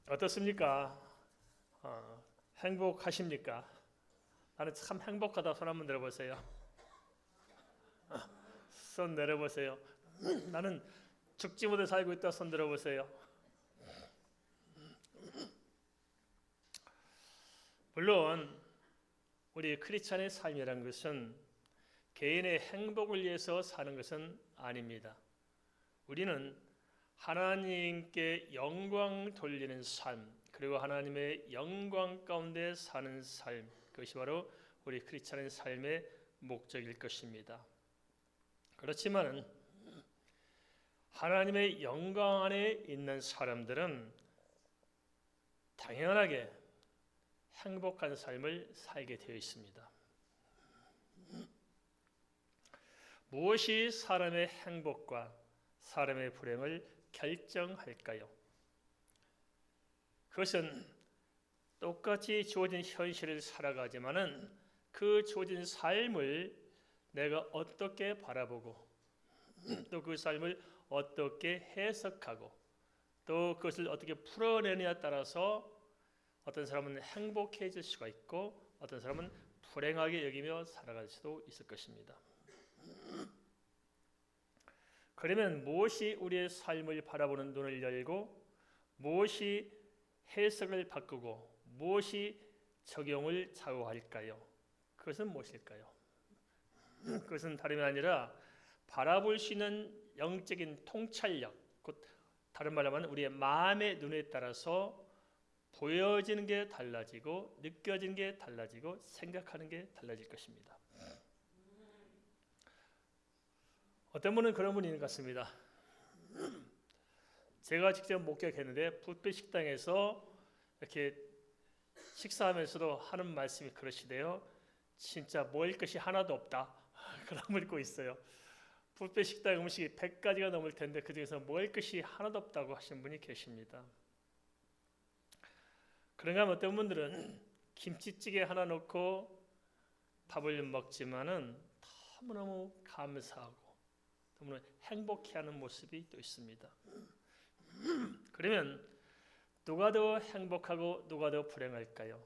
어떻습니까? 행복하십니까? 나는 참 행복하다. 손 한번 들어보세요. 손 내려보세요. 나는 죽지 못해 살고 있다. 손 들어보세요. 물론 우리 크리스찬의 삶이란 것은 개인의 행복을 위해서 사는 것은 아닙니다. 우리는 하나님께 영광 돌리는 삶, 그리고 하나님의 영광 가운데 사는 삶, 그것이 바로 우리 크리스찬의 삶의 목적일 것입니다. 그렇지만 하나님의 영광 안에 있는 사람들은 당연하게 행복한 삶을 살게 되어 있습니다. 무엇이 사람의 행복과 사람의 불행을 결정할까요? 그것은 똑같이 주어진 현실을 살아가지만은 그 주어진 삶을 내가 어떻게 바라보고 또 그 삶을 어떻게 해석하고 또 그것을 어떻게 풀어내느냐에 따라서 어떤 사람은 행복해질 수가 있고 어떤 사람은 불행하게 여기며 살아갈 수도 있을 것입니다. 그러면 무엇이 우리의 삶을 바라보는 눈을 열고 무엇이 해석을 바꾸고 무엇이 적용을 좌우할까요? 그것은 무엇일까요? 그것은 다름이 아니라 바라볼 수 있는 영적인 통찰력, 곧 다른 말로 하면 우리의 마음의 눈에 따라서 보여지는 게 달라지고 느껴지는 게 달라지고 생각하는 게 달라질 것입니다. 어떤 분은 그런 분이 있는 것 같습니다. 제가 직접 목격했는데 뷔페 식당에서 이렇게 식사하면서도 하는 말씀이 그러시대요. 진짜 먹을 것이 하나도 없다. 그런 걸 읽고 있어요. 뷔페 식당 음식이 100가지가 넘을 텐데 그중에서 먹을 것이 하나도 없다고 하신 분이 계십니다. 그런가 하면 어떤 분들은 김치찌개 하나 넣고 밥을 먹지만은 너무너무 감사하고 너무나 행복해하는 모습이 또 있습니다. 그러면 누가 더 행복하고 누가 더 불행할까요?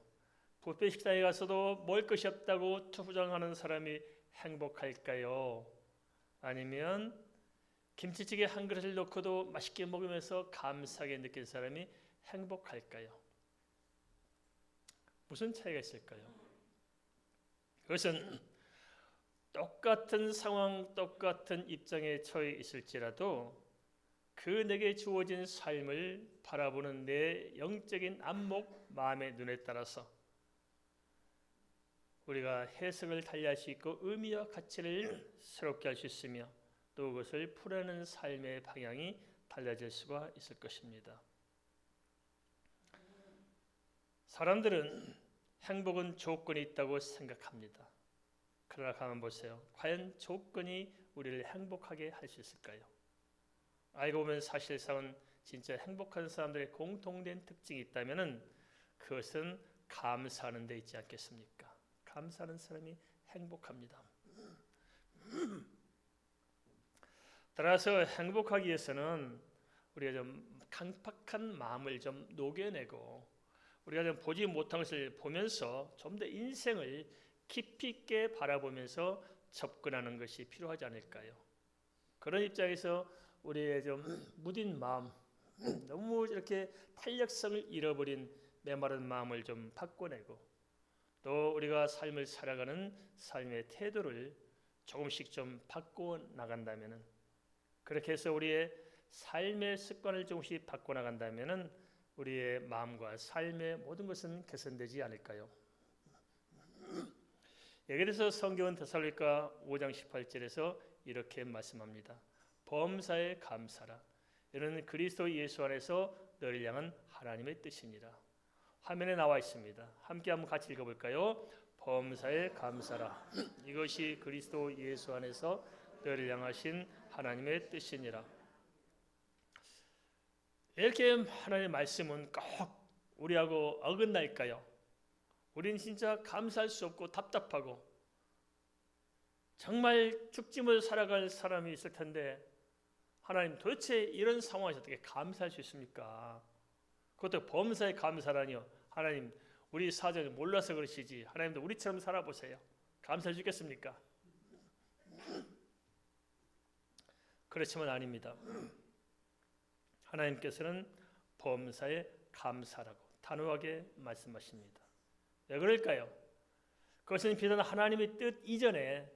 뷔페 식당에 가서도 먹을 것이 없다고 투정하는 사람이 행복할까요? 아니면 김치찌개 한 그릇을 넣고도 맛있게 먹으면서 감사하게 느낀 사람이 행복할까요? 무슨 차이가 있을까요? 그것은 똑같은 상황, 똑같은 입장에 처해 있을지라도 그 내게 주어진 삶을 바라보는 내 영적인 안목, 마음의 눈에 따라서 우리가 해석을 달리할 수 있고 의미와 가치를 새롭게 할 수 있으며 또 그것을 풀어내는 삶의 방향이 달라질 수가 있을 것입니다. 사람들은 행복은 조건이 있다고 생각합니다. 그러나 가만 보세요. 과연 조건이 우리를 행복하게 할 수 있을까요? 알고 보면 사실상은 진짜 행복한 사람들의 공통된 특징이 있다면 그것은 감사하는 데 있지 않겠습니까? 감사하는 사람이 행복합니다. 따라서 행복하기 위해서는 우리가 좀 강팍한 마음을 좀 녹여내고 우리가 좀 보지 못한 것을 보면서 좀 더 인생을 깊이 있게 바라보면서 접근하는 것이 필요하지 않을까요? 그런 입장에서 우리의 좀 무딘 마음, 너무 이렇게 탄력성을 잃어버린 메마른 마음을 좀 바꿔내고 또 우리가 삶을 살아가는 삶의 태도를 조금씩 좀 바꿔 나간다면은 그렇게 해서 우리의 삶의 습관을 조금씩 바꿔 나간다면은 우리의 마음과 삶의 모든 것은 개선되지 않을까요? 여기에 대해서 성경은 데살로니가 5장 18절에서 이렇게 말씀합니다. 범사에 감사라. 이는 그리스도 예수 안에서 너를 향한 하나님의 뜻이니라. 화면에 나와 있습니다. 함께 한번 같이 읽어볼까요? 범사에 감사라. 이것이 그리스도 예수 안에서 너를 향하신 하나님의 뜻이니라. 이렇게 하나님의 말씀은 꼭 우리하고 어긋날까요? 우리는 진짜 감사할 수 없고 답답하고 정말 죽지 못해 살아갈 사람이 있을 텐데 하나님 도대체 이런 상황에서 어떻게 감사할 수 있습니까? 그것도 범사에 감사라니요. 하나님, 우리 사정을 몰라서 그러시지. 하나님도 우리처럼 살아보세요. 감사해 주겠습니까? 그렇지만 아닙니다. 하나님께서는 범사에 감사라고 단호하게 말씀하십니다. 왜 그럴까요? 그것은 비단 하나님의 뜻 이전에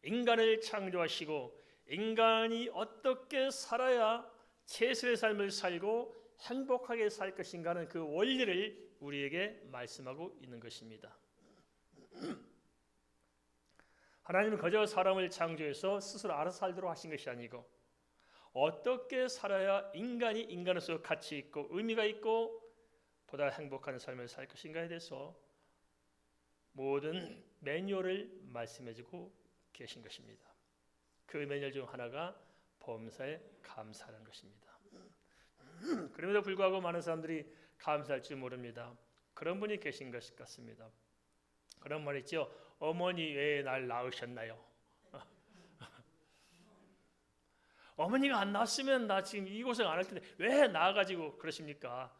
인간을 창조하시고 인간이 어떻게 살아야 최선의 삶을 살고 행복하게 살 것인가 하는 그 원리를 우리에게 말씀하고 있는 것입니다. 하나님은 그저 사람을 창조해서 스스로 알아서 살도록 하신 것이 아니고 어떻게 살아야 인간이 인간으로서 가치 있고 의미가 있고 보다 행복한 삶을 살 것인가에 대해서 모든 매뉴얼을 말씀해주고 계신 것입니다. 그 매뉴얼 중 하나가 범사에 감사하는 것입니다. 그럼에도 불구하고 많은 사람들이 감사할 줄 모릅니다. 그런 분이 계신 것 같습니다. 그런 말 있죠. 어머니 왜 날 낳으셨나요? 어머니가 안 낳았으면 나 지금 이 고생 안 할 텐데 왜 낳아가지고 그러십니까?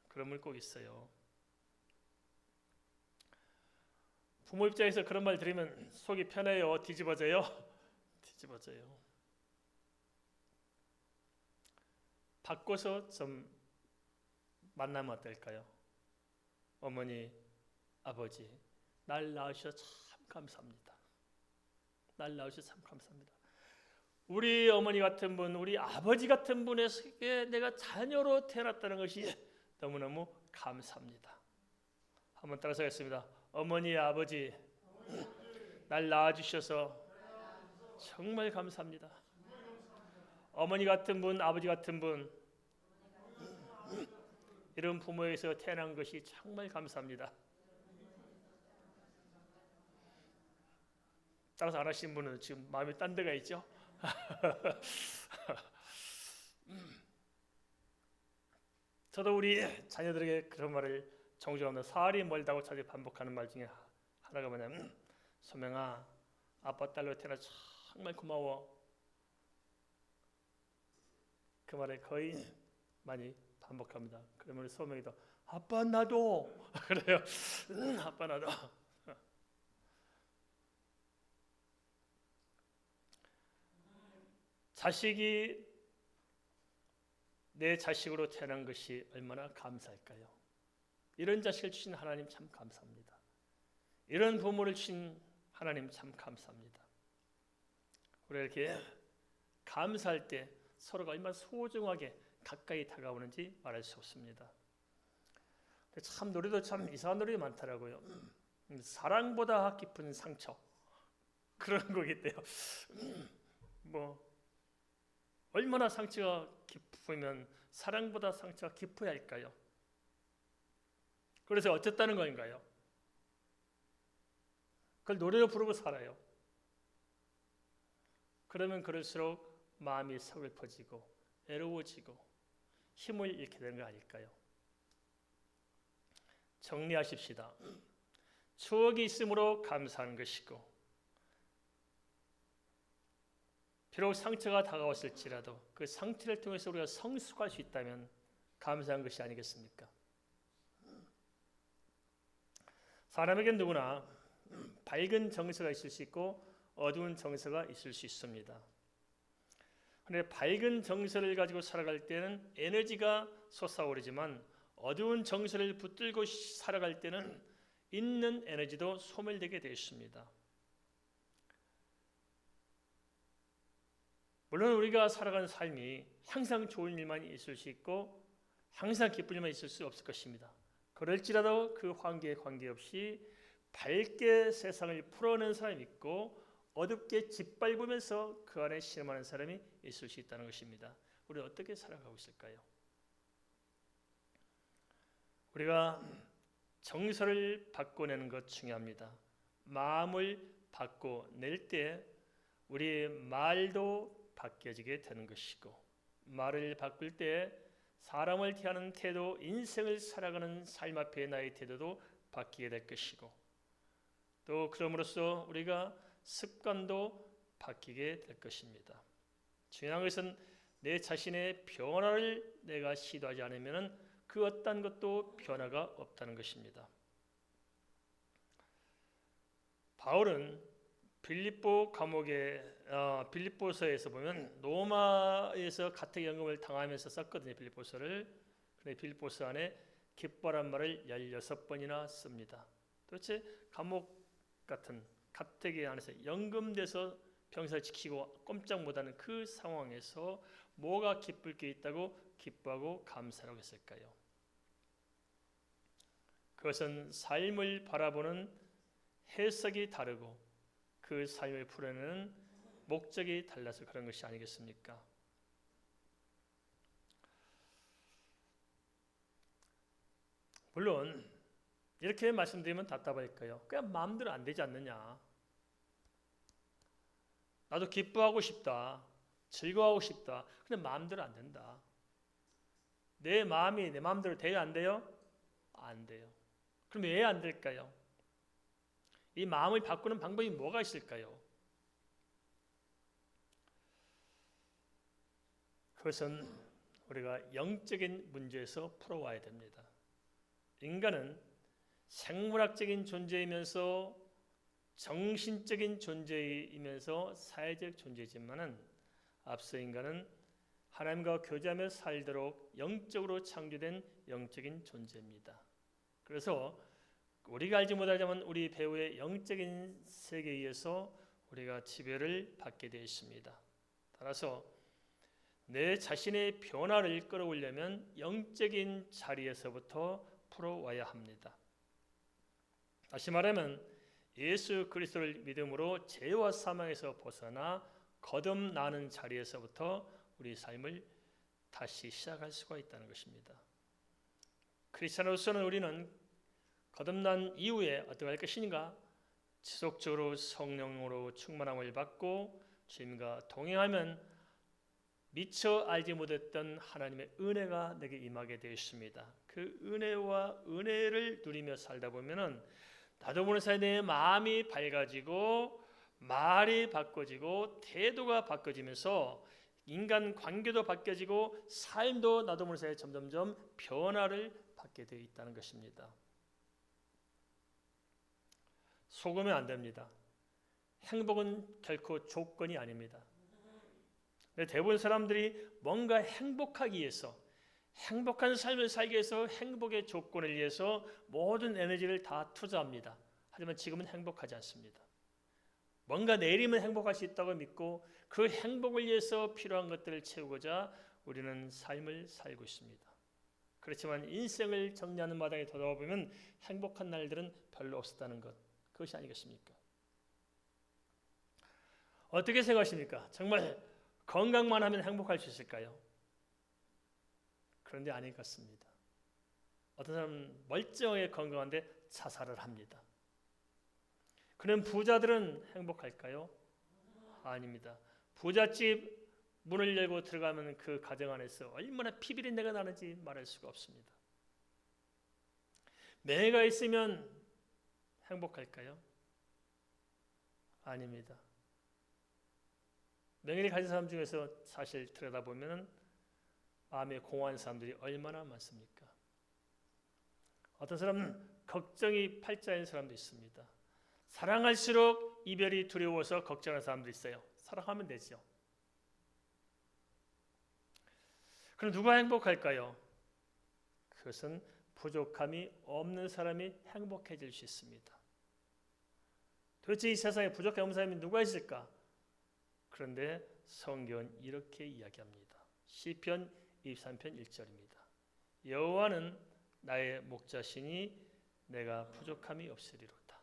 그런 분 꼭 있어요. 부모 입장에서 그런 말 들으면 속이 편해요? 뒤집어져요? 뒤집어져요. 바꿔서 좀 만나면 어떨까요? 어머니, 아버지, 날 낳으셔서 참 감사합니다. 날 낳으셔서 참 감사합니다. 우리 어머니 같은 분, 우리 아버지 같은 분에게 내가 자녀로 태어났다는 것이 너무너무 감사합니다. 한번 따라서 하겠습니다. 어머니, 아버지, 날 낳아주셔서 정말 감사합니다. 어머니 같은 분, 아버지 같은 분, 이런 부모에서 태어난 것이 정말 감사합니다. 따라서 안 하신 분은 지금 마음이 딴 데가 있죠? 저도 우리 자녀들에게 그런 말을 종종 하면 사활이 멀다고 자주 반복하는 말 중에 하나가 뭐냐면 소명아, 아빠 딸로 태어나 정말 고마워. 그 말을 거의 많이 반복합니다. 그러면 소명이도 아빠 나도 그래요. 아빠 나도. 자식이 내 자식으로 태어난 것이 얼마나 감사할까요? 이런 자식을 주신 하나님 참 감사합니다. 이런 부모를 주신 하나님 참 감사합니다. 우리가 이렇게 감사할 때 서로가 얼마나 소중하게 가까이 다가오는지 말할 수 없습니다. 참 노래도 참 이상한 노래가 많더라고요. 사랑보다 깊은 상처 그런 거기 때문에 뭐 얼마나 상처가 깊으면 사랑보다 상처가 깊어야 할까요? 그래서 어쨌다는 건가요? 그걸 노래로 부르고 살아요. 그러면 그럴수록 마음이 서글퍼지고 외로워지고 힘을 잃게 되는 거 아닐까요? 정리하십시다. 추억이 있음으로 감사하는 것이고 비록 상처가 다가왔을지라도 그 상처를 통해서 우리가 성숙할 수 있다면 감사한 것이 아니겠습니까? 사람에겐 누구나 밝은 정서가 있을 수 있고 어두운 정서가 있을 수 있습니다. 그런데 밝은 정서를 가지고 살아갈 때는 에너지가 솟아오르지만 어두운 정서를 붙들고 살아갈 때는 있는 에너지도 소멸되게 되어 있습니다. 물론 우리가 살아가는 삶이 항상 좋은 일만 있을 수 있고 항상 기쁜 일만 있을 수 없을 것입니다. 그럴지라도 그 환경에 관계없이 밝게 세상을 풀어내는 사람이 있고 어둡게 짓밟으면서 그 안에 실험하는 사람이 있을 수 있다는 것입니다. 우리는 어떻게 살아가고 있을까요? 우리가 정서를 바꿔내는 것 중요합니다. 마음을 바꿔낼 때 우리의 말도 바뀌어지게 되는 것이고 말을 바꿀 때 사람을 대하는 태도, 인생을 살아가는 삶 앞에 나의 태도도 바뀌게 될 것이고 또 그럼으로써 우리가 습관도 바뀌게 될 것입니다. 중요한 것은 내 자신의 변화를 내가 시도하지 않으면 그 어떤 것도 변화가 없다는 것입니다. 바울은 빌립보서에서 보면 로마에서 가택연금을 당하면서 썼거든요. 빌립보서를. 근데 빌립보서 안에 기뻐란 말을 16번이나 씁니다. 도대체 감옥 같은 가택에 안에서 연금돼서 병사를 지키고 꼼짝 못하는 그 상황에서 뭐가 기쁠 게 있다고 기뻐하고 감사하고 했을까요? 그것은 삶을 바라보는 해석이 다르고 그 삶을 풀어내는 목적이 달라서 그런 것이 아니겠습니까? 물론 이렇게 말씀드리면 답답할까요? 그냥 마음대로 안 되지 않느냐. 나도 기뻐하고 싶다. 즐거워하고 싶다. 근데 마음대로 안 된다. 내 마음이 내 마음대로 돼요? 안 돼요? 안 돼요. 그럼 왜 안 될까요? 이 마음을 바꾸는 방법이 뭐가 있을까요? 그것은 우리가 영적인 문제에서 풀어와야 됩니다. 인간은 생물학적인 존재이면서 정신적인 존재이면서 사회적 존재지만은 앞서 인간은 하나님과 교제하며 살도록 영적으로 창조된 영적인 존재입니다. 그래서 우리가 알지 못하지만 우리 배우의 영적인 세계에 의해서 우리가 지배를 받게 되어 있습니다. 따라서 내 자신의 변화를 끌어오려면 영적인 자리에서부터 풀어와야 합니다. 다시 말하면 예수 그리스도를 믿음으로 죄와 사망에서 벗어나 거듭나는 자리에서부터 우리 삶을 다시 시작할 수가 있다는 것입니다. 크리스찬으로서는 우리는 거듭난 이후에 어떻게 할 것인가? 지속적으로 성령으로 충만함을 받고 주님과 동행하면 미처 알지 못했던 하나님의 은혜가 내게 임하게 되어 있습니다. 그 은혜와 은혜를 누리며 살다 보면은 나도 모르는 사이에 내 마음이 밝아지고 말이 바꿔지고 태도가 바꿔지면서 인간 관계도 바뀌어지고 삶도 나도 모르는 사이에 점점점 변화를 받게 되어 있다는 것입니다. 속으면 안 됩니다. 행복은 결코 조건이 아닙니다. 대부분 사람들이 뭔가 행복하기 위해서 행복한 삶을 살기 위해서 행복의 조건을 위해서 모든 에너지를 다 투자합니다. 하지만 지금은 행복하지 않습니다. 뭔가 내일이면 행복할 수 있다고 믿고 그 행복을 위해서 필요한 것들을 채우고자 우리는 삶을 살고 있습니다. 그렇지만 인생을 정리하는 마당에 돌아보면 행복한 날들은 별로 없었다는 것, 그것이 아니겠습니까? 어떻게 생각하십니까? 정말 건강만 하면 행복할 수 있을까요? 그런데 아닌 것 같습니다. 어떤 사람은 멀쩡하게 건강한데 자살을 합니다. 그런 부자들은 행복할까요? 아닙니다. 부잣집 문을 열고 들어가면 그 가정 안에서 얼마나 피비린내가 나는지 말할 수가 없습니다. 명예가 있으면 행복할까요? 아닙니다. 명예를 가진 사람 중에서 사실 들여다보면 마음에 공허한 사람들이 얼마나 많습니까? 어떤 사람은 걱정이 팔자인 사람도 있습니다. 사랑할수록 이별이 두려워서 걱정하는 사람도 있어요. 사랑하면 되죠. 그럼 누가 행복할까요? 그것은 부족함이 없는 사람이 행복해질 수 있습니다. 도대체 이 세상에 부족함이 없는 사람이 누가 있을까? 그런데 성경은 이렇게 이야기합니다. 시편 23편 1절입니다. 여호와는 나의 목자시니 내가 부족함이 없으리로다.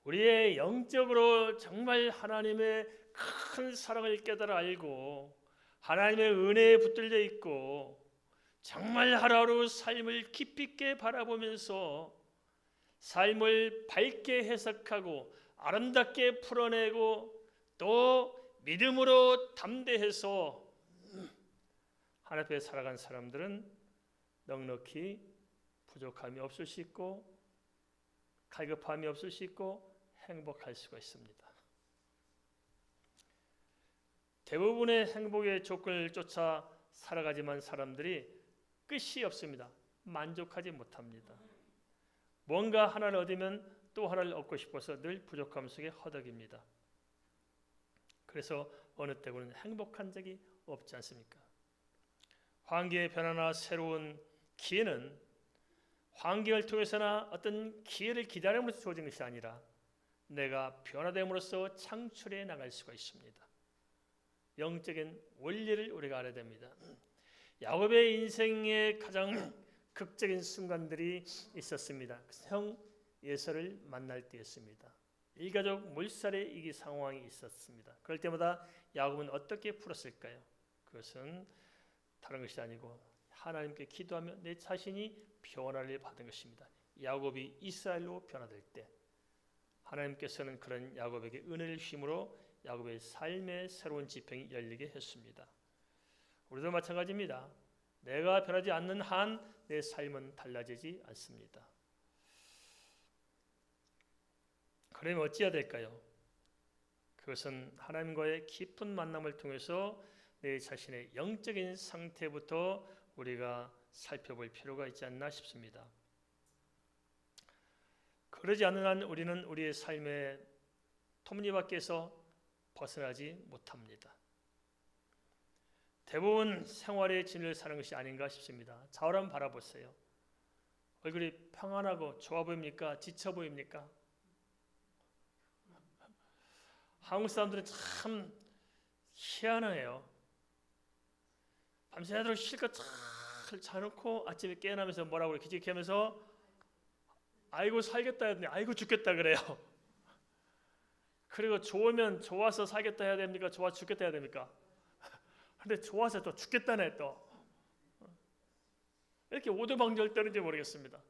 우리의 영적으로 정말 하나님의 큰 사랑을 깨달아 알고 하나님의 은혜에 붙들려 있고 정말 하루하루 삶을 깊이 있게 바라보면서 삶을 밝게 해석하고 아름답게 풀어내고 또 믿음으로 담대해서 하나님 앞에 살아간 사람들은 넉넉히 부족함이 없을 수 있고 갈급함이 없을 수 있고 행복할 수가 있습니다. 대부분의 행복의 조건을 쫓아 살아가지만 사람들이 끝이 없습니다. 만족하지 못합니다. 뭔가 하나를 얻으면 또 하나를 얻고 싶어서 늘 부족함 속에 허덕입니다. 그래서 어느 때고는 행복한 적이 없지 않습니까? 환경의 변화나 새로운 기회는 환경을 통해서나 어떤 기회를 기다림으로써 주어진 것이 아니라 내가 변화됨으로써 창출해 나갈 수가 있습니다. 영적인 원리를 우리가 알아야 됩니다. 야곱의 인생에 가장 극적인 순간들이 있었습니다. 형 예서를 만날 때였습니다. 일가족 몰살의 이 상황이 있었습니다. 그럴 때마다 야곱은 어떻게 풀었을까요? 그것은 다른 것이 아니고 하나님께 기도하며 내 자신이 변화를 받은 것입니다. 야곱이 이스라엘로 변화될 때 하나님께서는 그런 야곱에게 은혜를 주심으로 야곱의 삶의 새로운 지평이 열리게 했습니다. 우리도 마찬가지입니다. 내가 변하지 않는 한 내 삶은 달라지지 않습니다. 그러면 어찌해야 될까요? 그것은 하나님과의 깊은 만남을 통해서 내 자신의 영적인 상태부터 우리가 살펴볼 필요가 있지 않나 싶습니다. 그러지 않는 한 우리는 우리의 삶의 톱니바퀴에서 벗어나지 못합니다. 대부분 생활의 진리를 사는 것이 아닌가 싶습니다. 좌우를 한번 바라보세요. 얼굴이 평안하고 좋아 보입니까? 지쳐 보입니까? 한국 사람들은 참 희한해요. 밤새도록 실컷 잘 자놓고 아침에 깨어나면서 뭐라고 기직하면서 아이고 살겠다 했더니 아이고 죽겠다 그래요. 그리고 좋으면 좋아서 살겠다 해야 됩니까? 좋아 죽겠다 해야 됩니까? 근데 좋아서 또 죽겠다네 또. 이렇게 오두방절 떠는지 모르겠습니다.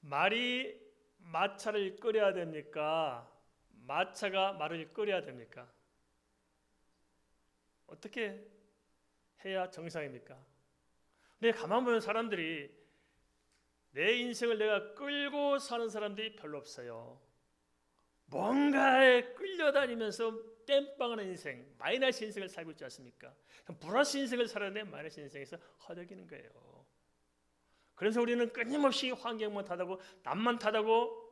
말이 마차를 끓여야 됩니까? 마차가 말을 끓여야 됩니까? 어떻게 해야 정상입니까? 근데 가만 보면 사람들이 내 인생을 내가 끌고 사는 사람들이 별로 없어요. 뭔가에 끌려다니면서 땜빵하는 인생, 마이너스 인생을 살고 있지 않습니까? 플러스 인생을 살아내 마이너스 인생에서 허덕이는 거예요. 그래서 우리는 끊임없이 환경만 탓하고 남만 탓하고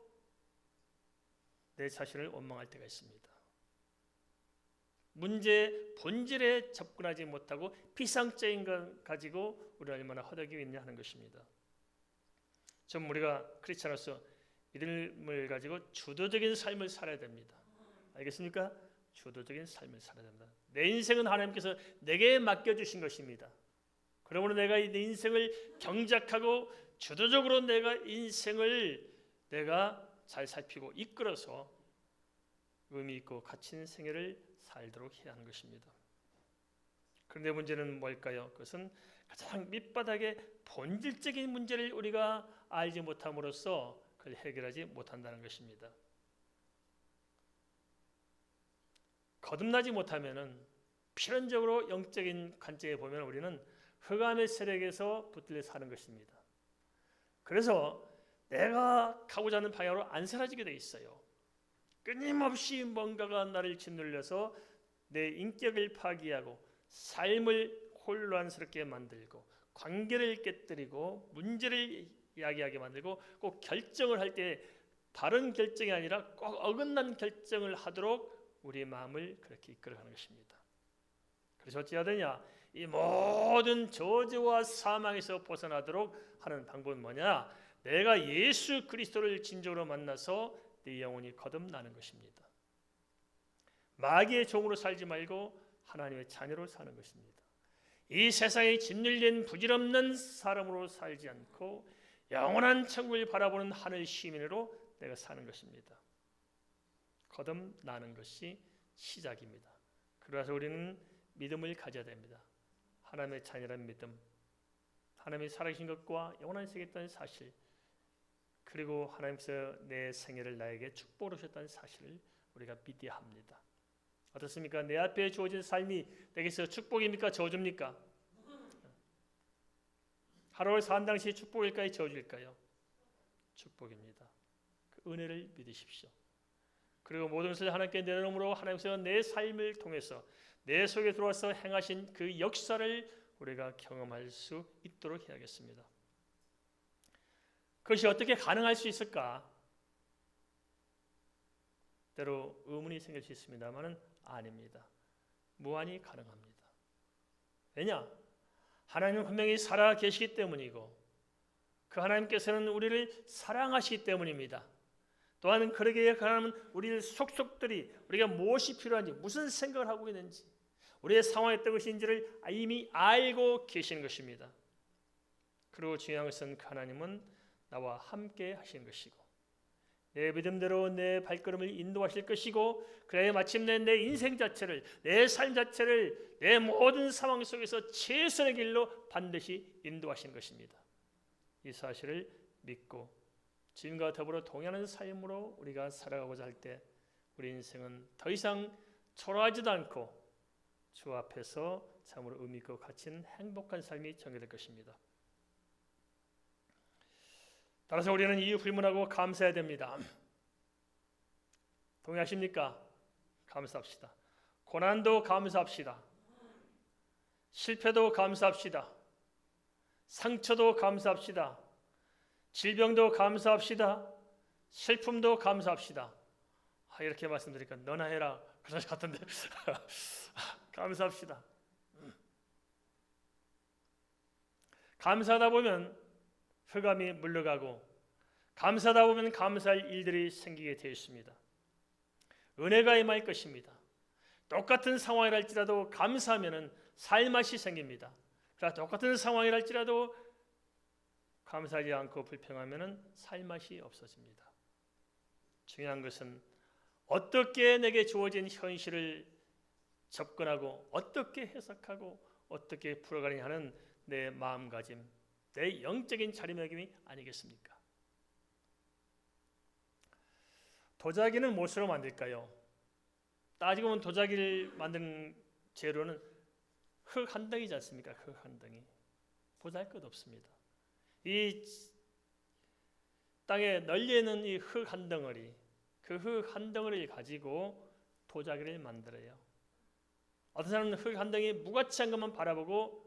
내 자신을 원망할 때가 있습니다. 문제 본질에 접근하지 못하고 피상적인 것 가지고 우리가 얼마나 허덕이고 있냐 하는 것입니다. 좀 우리가 크리스찬으로서 믿음을 가지고 주도적인 삶을 살아야 됩니다. 알겠습니까? 주도적인 삶을 살아야 됩니다. 내 인생은 하나님께서 내게 맡겨주신 것입니다. 그러므로 내가 내 인생을 경작하고 주도적으로 내가 인생을 내가 잘 살피고 이끌어서 의미 있고 가치 있는 생애를 살도록 해야 하는 것입니다. 그런데 문제는 뭘까요? 그것은 가장 밑바닥의 본질적인 문제를 우리가 알지 못함으로써 그걸 해결하지 못한다는 것입니다. 거듭나지 못하면은 필연적으로 영적인 관점에 보면 우리는 흑암의 세력에서 붙들려 사는 것입니다. 그래서 내가 가고자 하는 방향으로 안 사라지게 돼 있어요. 끊임없이 뭔가가 나를 짓눌려서 내 인격을 파괴하고 삶을 혼란스럽게 만들고 관계를 깨뜨리고 문제를 야기하게 만들고 꼭 결정을 할 때 바른 결정이 아니라 꼭 어긋난 결정을 하도록 우리의 마음을 그렇게 이끌어가는 것입니다. 그래서 어찌해야 되냐? 이 모든 저주와 사망에서 벗어나도록 하는 방법은 뭐냐? 내가 예수 그리스도를 진정으로 만나서 내 영혼이 거듭나는 것입니다. 마귀의 종으로 살지 말고 하나님의 자녀로 사는 것입니다. 이 세상에 짓눌린 부질없는 사람으로 살지 않고 영원한 천국을 바라보는 하늘 시민으로 내가 사는 것입니다. 거듭나는 것이 시작입니다. 그래서 우리는 믿음을 가져야 됩니다. 하나님의 자녀라는 믿음, 하나님이 살아계신 것과 영원한 세계에 있다는 사실, 그리고 하나님께서 내 생애를 나에게 축복으로 주셨다는 사실을 우리가 믿어야 합니다. 어떻습니까? 내 앞에 주어진 삶이 내게서 축복입니까? 저주입니까? 하루를 산 당시 축복일까요? 저주일까요? 축복입니다. 그 은혜를 믿으십시오. 그리고 모든 것을 하나님께 내려놓음으로 하나님께서 내 삶을 통해서 내 속에 들어와서 행하신 그 역사를 우리가 경험할 수 있도록 해야겠습니다. 그것이 어떻게 가능할 수 있을까? 때로 의문이 생길 수 있습니다만 아닙니다. 무한히 가능합니다. 왜냐? 하나님은 분명히 살아 계시기 때문이고 그 하나님께서는 우리를 사랑하시기 때문입니다. 또한 그러기에 하나님은 우리를 속속들이 우리가 무엇이 필요한지 무슨 생각을 하고 있는지 우리의 상황이 어떤 것인지를 이미 알고 계시는 것입니다. 그리고 중요한 것은 그 하나님은 나와 함께 하시는 것이고 내 믿음대로 내 발걸음을 인도하실 것이고 그래야 마침내 내 인생 자체를 내 삶 자체를 내 모든 상황 속에서 최선의 길로 반드시 인도하시는 것입니다. 이 사실을 믿고 주님과 더불어 동행하는 삶으로 우리가 살아가고자 할 때 우리 인생은 더 이상 초라하지도 않고 주 앞에서 참으로 의미 있고 가치 있는 행복한 삶이 전개될 것입니다. 따라서 우리는 이유 불문하고 감사해야 됩니다. 동의하십니까? 감사합시다. 고난도 감사합시다. 실패도 감사합시다. 상처도 감사합시다. 질병도 감사합시다. 슬픔도 감사합시다. 이렇게 말씀드리니까 너나 해라 그런 것 같은데 감사합시다. 감사하다 보면 흑암이 물러가고 감사하다 보면 감사할 일들이 생기게 되어 있습니다. 은혜가 임할 것입니다. 똑같은 상황이랄지라도 감사하면 살맛이 생깁니다. 그러나 똑같은 상황이랄지라도 감사하지 않고 불평하면 살맛이 없어집니다. 중요한 것은 어떻게 내게 주어진 현실을 접근하고 어떻게 해석하고 어떻게 풀어가느냐 하는 내 마음가짐, 내 영적인 자리매김이 아니겠습니까? 도자기는 무엇으로 만들까요? 따지고 보면 도자기를 만드는 재료는 흙 한 덩이지 않습니까? 흙 한 덩이. 보잘것없습니다. 이 땅에 널려 있는 이 흙 한 덩어리, 그 흙 한 덩어리를 가지고 도자기를 만들어요. 어떤 사람은 흙 한 덩이 무가치한 것만 바라보고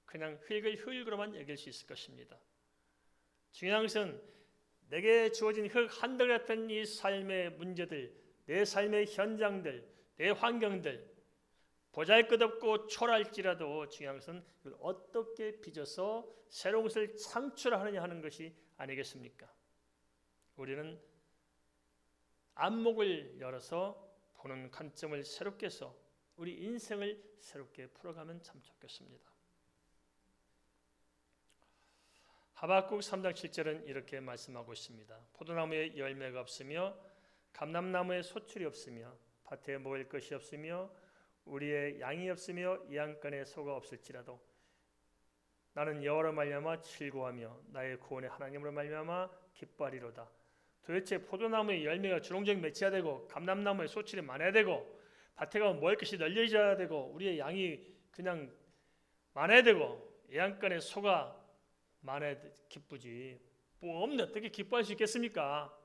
그냥 흙을 흙으로만 여길 수 있을 것입니다. 중요한 것은 내게 주어진 흙 한 덩이 같은 이 삶의 문제들, 내 삶의 현장들, 내 환경들, 보잘것없고 초라할지라도 중요한 것은 이걸 어떻게 빚어서 새로운 것을 창출하느냐 하는 것이 아니겠습니까? 우리는 안목을 열어서 보는 관점을 새롭게 해서 우리 인생을 새롭게 풀어가면 참 좋겠습니다. 하박국 3장 7절은 이렇게 말씀하고 있습니다. 포도나무에 열매가 없으며 감람나무에 소출이 없으며 밭에 먹을 것이 없으며 우리의 양이 없으며 양간에 소가 없을지라도 나는 여호와로 말미암아 즐거워하며 나의 구원의 하나님으로 말미암아 기뻐하리로다. 도대체 포도나무에 열매가 주렁주렁 맺혀야 되고 감람나무에 소출이 많아야 되고 밭에 가면 먹을 것이 널려져야 되고 우리의 양이 그냥 많아야 되고 양간에 소가 많아야 기쁘지 뭐 없는데 어떻게 기뻐할 수 있겠습니까?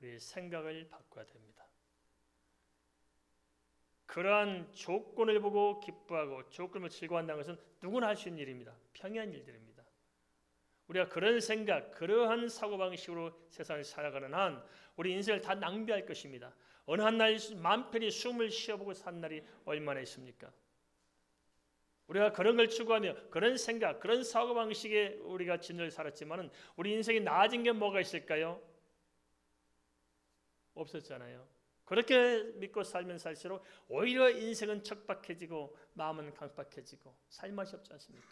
우리 생각을 바꿔야 됩니다. 그러한 조건을 보고 기뻐하고 조건을 즐거워한다는 것은 누구나 할 수 있는 일입니다. 평이한 일들입니다. 우리가 그런 생각, 그러한 사고방식으로 세상을 살아가는 한 우리 인생을 다 낭비할 것입니다. 어느 한 날 마음 편히 숨을 쉬어보고 산 날이 얼마나 있습니까? 우리가 그런 걸 추구하며 그런 생각, 그런 사고방식에 우리가 진을 살았지만 우리 인생이 나아진 게 뭐가 있을까요? 없었잖아요. 그렇게 믿고 살면 살수록 오히려 인생은 척박해지고 마음은 강박해지고 살맛이 없지 않습니까?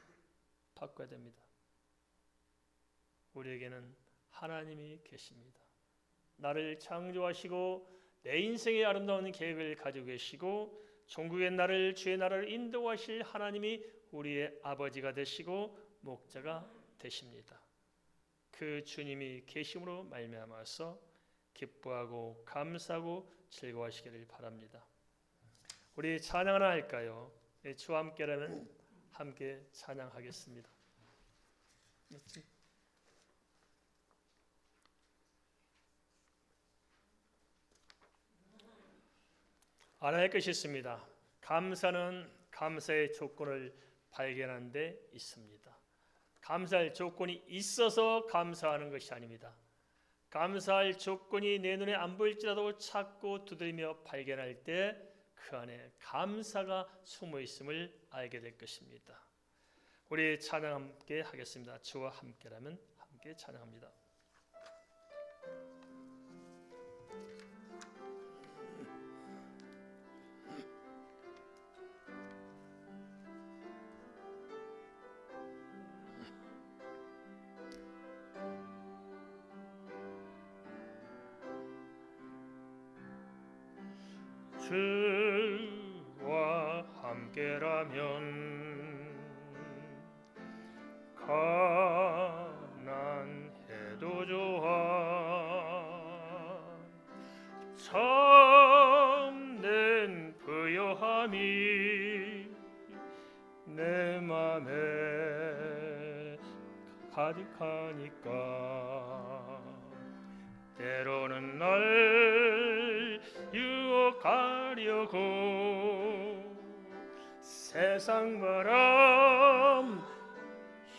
바꿔야 됩니다. 우리에게는 하나님이 계십니다. 나를 창조하시고 내 인생의 아름다운 계획을 가지고 계시고 종국의 나를 주의 나라를 인도하실 하나님이 우리의 아버지가 되시고 목자가 되십니다. 그 주님이 계심으로 말미암아서 기뻐하고 감사하고 즐거워하시기를 바랍니다. 우리 찬양 하나 할까요? 주와 함께라면 함께 찬양하겠습니다. 알아야 할 것이 있습니다. 감사는 감사의 조건을 발견하는 데 있습니다. 감사할 조건이 있어서 감사하는 것이 아닙니다. 감사할 조건이 내 눈에 안 보일지라도 찾고 두드리며 발견할 때 그 안에 감사가 숨어 있음을 알게 될 것입니다. 우리 찬양 함께 하겠습니다. 주와 함께라면 함께 찬양합니다. 주와 함께라면 가난해도 좋아 참된 부요함이 내 맘에 가득하니까 때로는 날 유혹하려고 세상 바람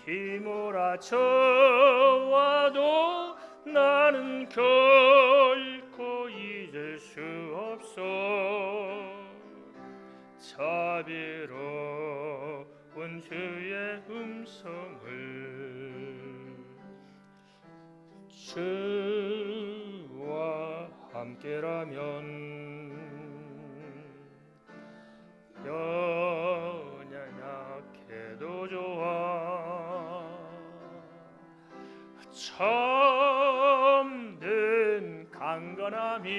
휘몰아쳐 와도 나는 결코 잊을 수 없어 자비로운 주의 음성을 주와 함께라면 연약해도 좋아 참된 강건함이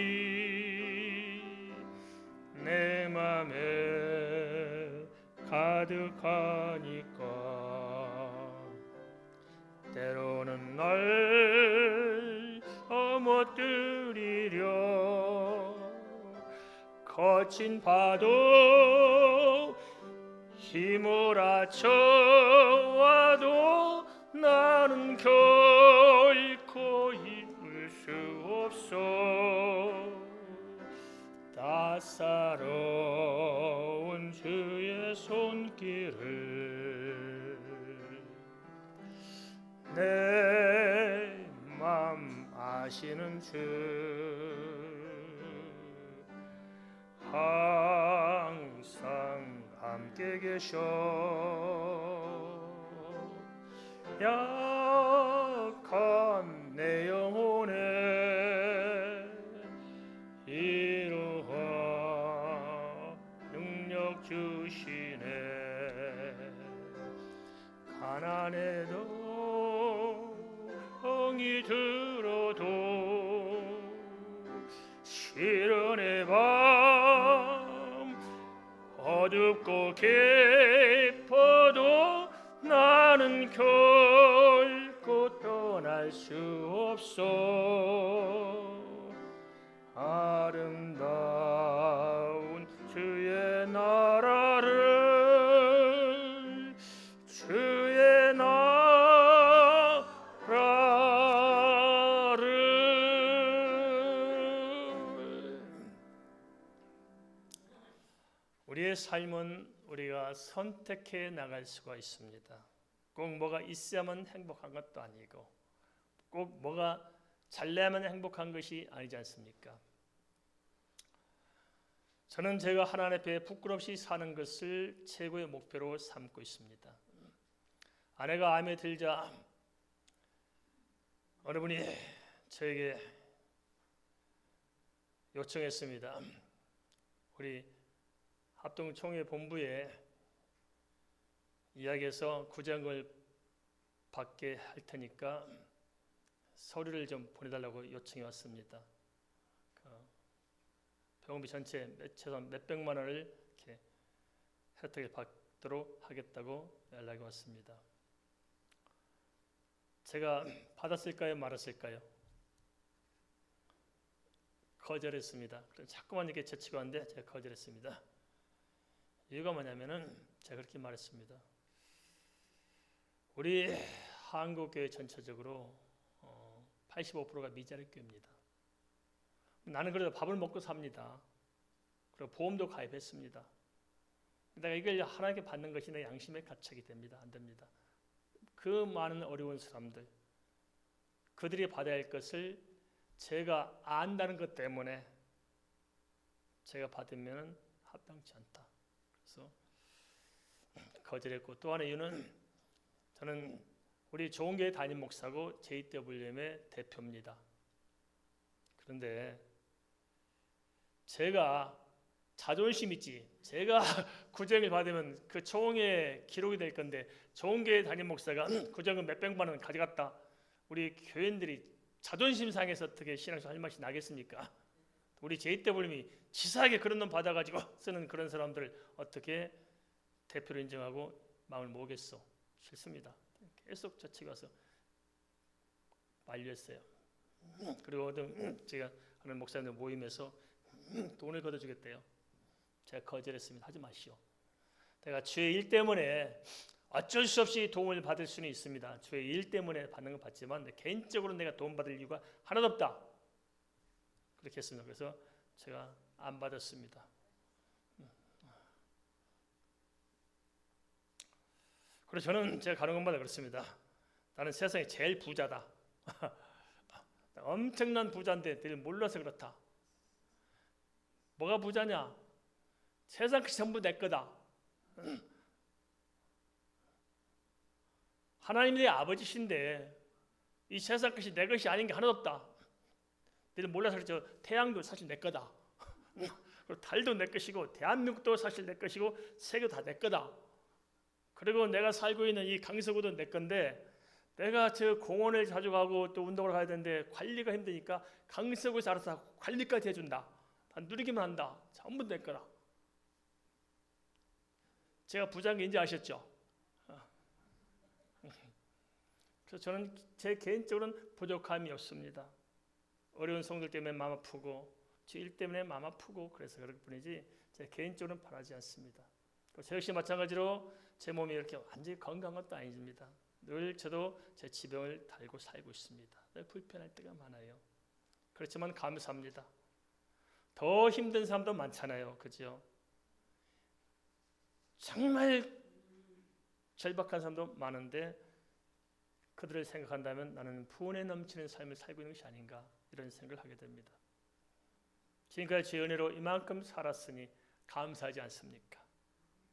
내 맘에 가득하니까 때로는 날 넘어뜨리려 거친 파도 휘몰아쳐 와도 나는 결코 잊을 수 없어 따사로운 주의 손길을 내 맘 아시는 주 항상 함께 계셔 약한 내 영혼에 이루어 능력 주시네 가난해도 엉이 들어도 시련의 밤 어둡고 깊어도 나는 결코 떠날 수 없어 아름다운 주의 나라를 주의 나라를 우리의 삶은 우리가 선택해 나갈 수가 있습니다. 꼭 뭐가 있어야만 행복한 것도 아니고 꼭 뭐가 잘나야만 행복한 것이 아니지 않습니까? 저는 제가 하나님 앞에 부끄럽이 사는 것을 최고의 목표로 삼고 있습니다. 아내가 암에 들자 어느 분이 저에게 요청했습니다. 우리 합동총회 본부에 이야기해서 구제한걸 받게 할 테니까 서류를 좀 보내달라고 요청이 왔습니다. 병원비 전체 최소한 몇백만 원을 이렇게 혜택을 받도록 하겠다고 연락이 왔습니다. 제가 받았을까요? 말았을까요? 거절했습니다. 자꾸만 이렇게 제치고 왔는데 제가 거절했습니다. 이유가 뭐냐면은 제가 그렇게 말했습니다. 우리 한국교회 전체적으로 85%가 미자립 교회입니다. 나는 그래도 밥을 먹고 삽니다. 그리고 보험도 가입했습니다. 내가 이걸 하나님께 받는 것이 내 양심의 가책이 됩니다. 안 됩니다. 그 많은 어려운 사람들, 그들이 받아야 할 것을 제가 안다는 것 때문에 제가 받으면 합당치 않다. 그래서 거절했고, 또 하나의 이유는 저는 우리 좋은 교회 담임 목사고 JWM의 대표입니다. 그런데 제가 자존심 있지, 제가 구정을 받으면 그 총회 기록이 될 건데 좋은 교회 담임 목사가 구정은 몇백만 원 가져갔다. 우리 교인들이 자존심 상해서 어떻게 신앙생활 할 맛이 나겠습니까? 우리 JWM이 치사하게 그런 돈 받아가지고 쓰는 그런 사람들을 어떻게 대표로 인정하고 마음을 모으겠어? 싫습니다. 계속 저측 와서 만류했어요. 그리고 제가 하는 목사님들 모임에서 돈을 걷어주겠대요. 제가 거절했습니다. 하지 마시오. 내가 주의 일 때문에 어쩔 수 없이 도움을 받을 수는 있습니다. 주의 일 때문에 받는 건 받지만 개인적으로 내가 도움 받을 이유가 하나도 없다. 그렇게 했습니다. 그래서 제가 안 받았습니다. 그래서 저는 제가 가는 곳마다 그렇습니다. 나는 세상에 제일 부자다. 엄청난 부자인데 늘 몰라서 그렇다. 뭐가 부자냐? 세상 것이 전부 내 거다. 하나님이 내 아버지신데 이 세상 것이 내 것이 아닌 게 하나도 없다. 늘 몰라서 그렇죠. 태양도 사실 내 거다. 그리고 달도 내 것이고 대한민국도 사실 내 것이고 세계도 다 내 거다. 그리고 내가 살고 있는 이 강서구도 내 건데 내가 저 공원을 자주 가고 또 운동을 가야 되는데 관리가 힘드니까 강서구에서 알아서 관리까지 해준다. 다 누리기만 한다. 전부 내 거다. 제가 부자인 게 이제 아셨죠? 그래서 저는 제 개인적으로는 부족함이 없습니다. 어려운 성도들 때문에 마음 아프고 제 일 때문에 마음 아프고 그래서 그럴 뿐이지 제 개인적으로는 바라지 않습니다. 저 역시 마찬가지로 제 몸이 이렇게 완전히 건강한 것도 아닙니다. 늘 저도 제 지병을 달고 살고 있습니다. 불편할 때가 많아요. 그렇지만 감사합니다. 더 힘든 사람도 많잖아요. 그죠? 정말 절박한 사람도 많은데 그들을 생각한다면 나는 분에 넘치는 삶을 살고 있는 것이 아닌가 이런 생각을 하게 됩니다. 지금까지 주의 은혜로 이만큼 살았으니 감사하지 않습니까?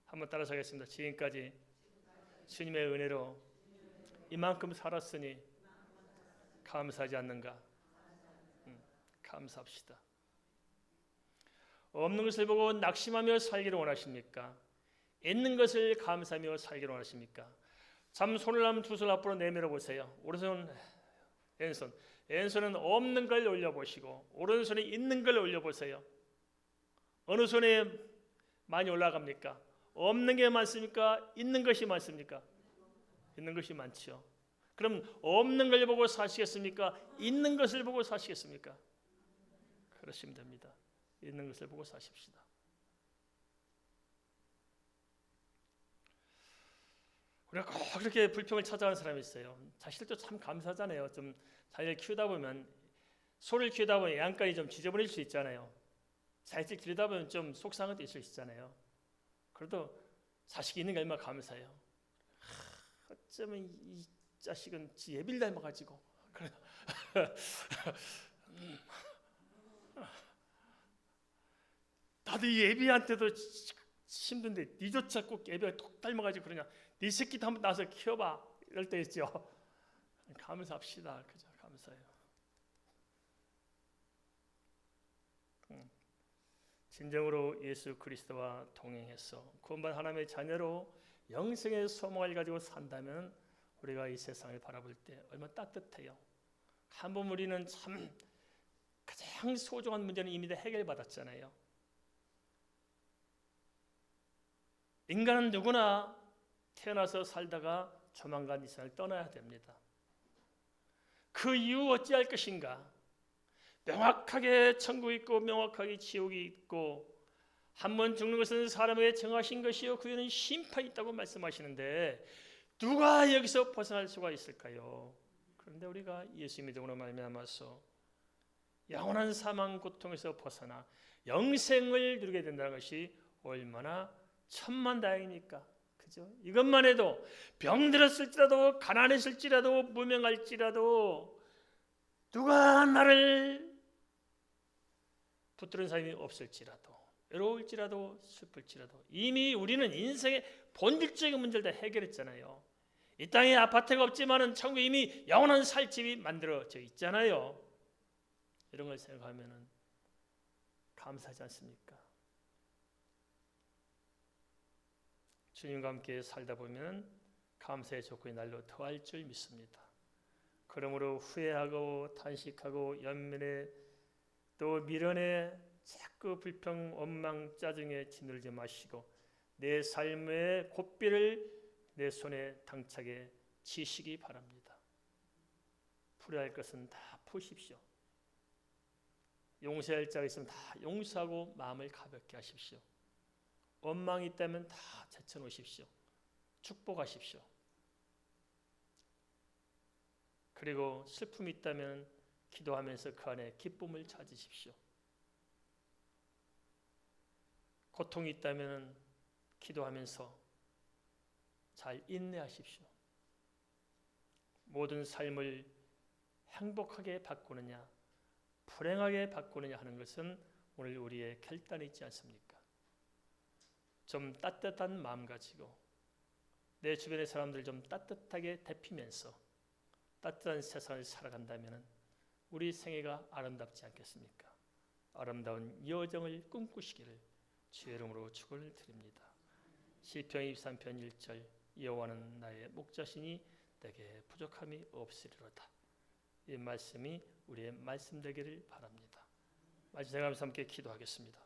한번 따라서 하겠습니다. 지금까지 주님의 은혜로 이만큼 살았으니 감사하지 않는가? 감사합시다. 없는 것을 보고 낙심하며 살기를 원하십니까? 있는 것을 감사하며 살기를 원하십니까? 참 손을 한번 두 손 앞으로 내밀어 보세요. 오른손, 왼손. 왼손은 없는 걸 올려보시고 오른손에 있는 걸 올려보세요. 어느 손에 많이 올라갑니까? 없는 게 많습니까? 있는 것이 많습니까? 있는 것이 많죠. 그럼 없는 걸 보고 사시겠습니까? 있는 것을 보고 사시겠습니까? 그러시면 됩니다. 있는 것을 보고 사십시다. 우리가 꼭 그렇게 불평을 찾아가는 사람이 있어요. 자식들도 참 감사하잖아요. 좀 자기를 키우다 보면 소를 키우다 보면 양간이 좀 지저분해질 수 있잖아요. 자식들 기르다 보면 좀 속상한 것도 있을 수 있잖아요. 그래도 자식이 있는 게 얼마나 감사해요. 어쩌면 이 자식은 지 예비를 닮아가지고 나도 이 예비한테도 힘든데 니조차 꼭 예비가 톡 닮아가지고 그러냐. 네 새끼도 한번 나서 키워봐. 이럴 때 있죠. 감사합시다. 그죠? 감사해요. 진정으로 예수 그리스도와 동행해서 구원받은 하나님의 자녀로 영생의 소망을 가지고 산다면 우리가 이 세상을 바라볼 때 얼마나 따뜻해요. 한번 우리는 참 가장 소중한 문제는 이미 다 해결받았잖아요. 인간은 누구나 태어나서 살다가 조만간 이 세상을 떠나야 됩니다. 그 이후 어찌할 것인가? 명확하게 천국이 있고 명확하게 지옥이 있고 한 번 죽는 것은 사람에게 정하신 것이요 그 후에는 심판이 있다고 말씀하시는데 누가 여기서 벗어날 수가 있을까요? 그런데 우리가 예수 믿음으로 말미암아서 영원한 사망 고통에서 벗어나 영생을 누리게 된다는 것이 얼마나 천만다행입니까? 그죠? 이것만 해도 병들었을지라도 가난했을지라도 무명할지라도 누가 나를 붙드는 사람이 없을지라도 외로울지라도 슬플지라도 이미 우리는 인생의 본질적인 문제를 다 해결했잖아요. 이 땅에 아파트가 없지만은 천국에 이미 영원한 살 집이 만들어져 있잖아요. 이런 걸 생각하면은 감사하지 않습니까? 주님과 함께 살다 보면 감사의 조건이 날로 더할 줄 믿습니다. 그러므로 후회하고 탄식하고 연민에 또 미련에 자꾸 불평, 원망, 짜증에 짓누르지 마시고 내 삶의 고삐를 내 손에 당차게 지시기 바랍니다. 풀어야 할 것은 다 푸십시오. 용서할 자가 있으면 다 용서하고 마음을 가볍게 하십시오. 원망이 있다면 다 제쳐놓으십시오. 축복하십시오. 그리고 슬픔이 있다면 기도하면서 그 안에 기쁨을 찾으십시오. 고통이 있다면 기도하면서 잘 인내하십시오. 모든 삶을 행복하게 바꾸느냐 불행하게 바꾸느냐 하는 것은 오늘 우리의 결단이 있지 않습니까? 좀 따뜻한 마음 가지고 내 주변의 사람들 좀 따뜻하게 데피면서 따뜻한 세상을 살아간다면 우리 생애가 아름답지 않겠습니까? 아름다운 여정을 꿈꾸시기를 주의 이름으로 축원을 드립니다. 시편 23편 1절 여호와는 나의 목자시니 내게 부족함이 없으리로다. 이 말씀이 우리의 말씀 되기를 바랍니다. 마지막에 함께 기도하겠습니다.